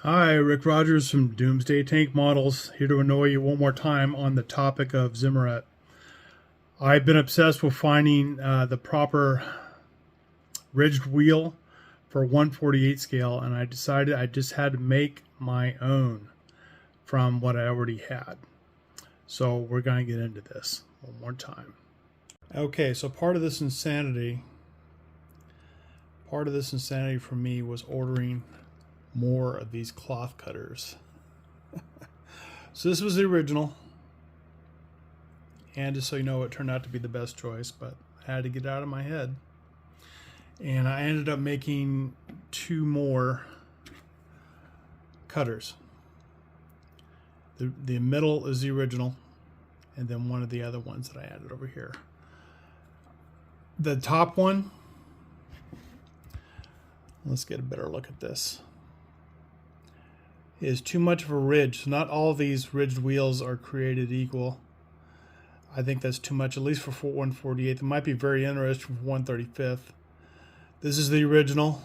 Hi, Rick Rogers from Doomsday Tank Models, here to annoy you one more time on the topic of Zimmerit. I've been obsessed with finding the proper ridged wheel for 1/48 scale, and I decided I just had to make my own from what I already had. So we're going to get into this one more time. Okay, so part of this insanity for me was ordering more of these cloth cutters. So this was the original, and just so you know, it turned out to be the best choice, but I had to get it out of my head. And I ended up making two more cutters. The middle is the original, and then one of the other ones that I added over here. The top one, let's get a better look at this, is too much of a ridge. So not all of these ridged wheels are created equal. I think that's too much, at least for 1/48. It might be very interesting for 1/35. This is the original.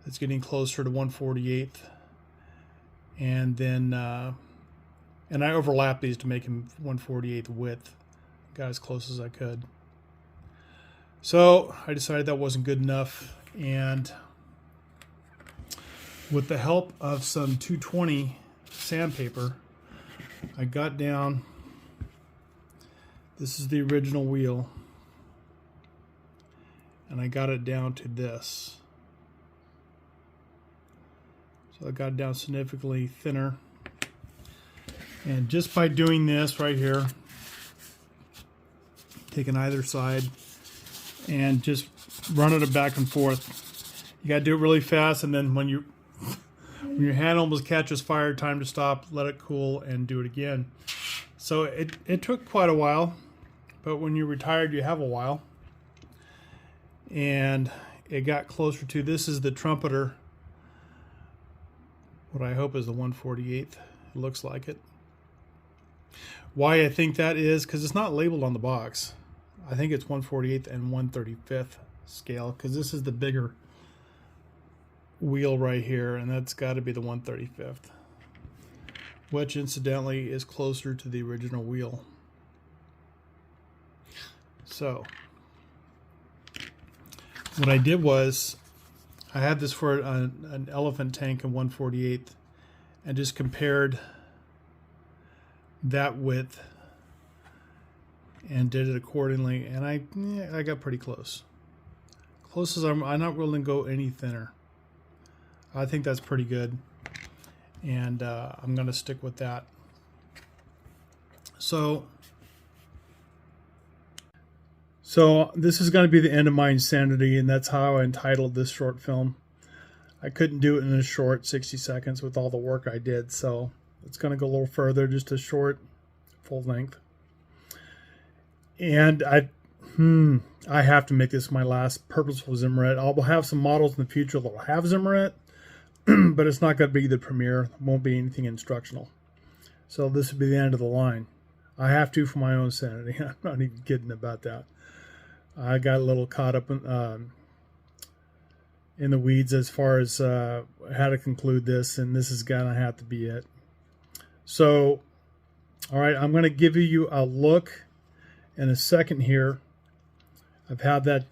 It's getting closer to 1/48. And then, and I overlapped these to make them 1/48 width. Got as close as I could. So I decided that wasn't good enough, and with the help of some 220 sandpaper, I got down, this is the original wheel, and I got it down to this. So I got it down significantly thinner. And just by doing this right here, taking either side and just running it back and forth. You got to do it really fast, and then when your hand almost catches fire, time to stop, let it cool, and do it again. So it took quite a while, but when you're retired, you have a while. And it got closer to, this is the trumpeter, what I hope is the 1/48. It looks like it. Why I think that is, because it's not labeled on the box. I think it's 1/48 and 1/35 scale, because this is the bigger wheel right here, and that's got to be the 1/35, which incidentally is closer to the original wheel. So what I did was, I had this for an elephant tank in 1/48, and just compared that width and did it accordingly, and I got pretty close. Close as I'm not willing to go any thinner. I think that's pretty good, and I'm going to stick with that. So this is going to be the end of my insanity, and that's how I entitled this short film. I couldn't do it in a short 60 seconds with all the work I did, so it's going to go a little further, just a short, full length. And I have to make this my last purposeful Zimmerit. I'll have some models in the future that will have Zimmerit, but it's not going to be the premiere. It won't be anything instructional. So this will be the end of the line. I have to for my own sanity. I'm not even kidding about that. I got a little caught up in the weeds as far as how to conclude this, and this is going to have to be it. So, all right, I'm going to give you a look in a second here. I've had that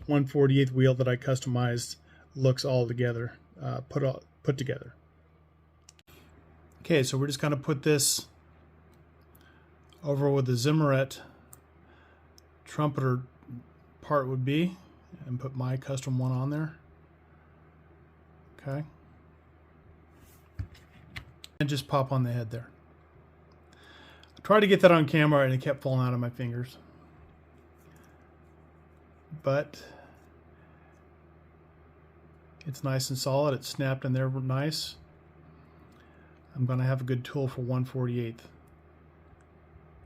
1/48 wheel that I customized looks all together, put together. Okay, so we're just going to put this over where the Zimmerit trumpeter part would be, and put my custom one on there. Okay, and just pop on the head there. I tried to get that on camera, and it kept falling out of my fingers, but it's nice and solid. It's snapped in there nice. I'm going to have a good tool for 1/48,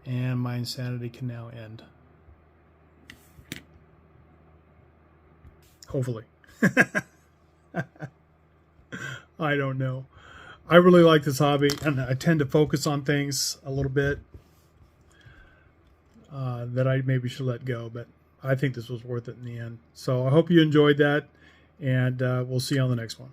and my insanity can now end. Hopefully. I don't know. I really like this hobby, and I tend to focus on things a little bit that I maybe should let go, but I think this was worth it in the end. So I hope you enjoyed that, and we'll see you on the next one.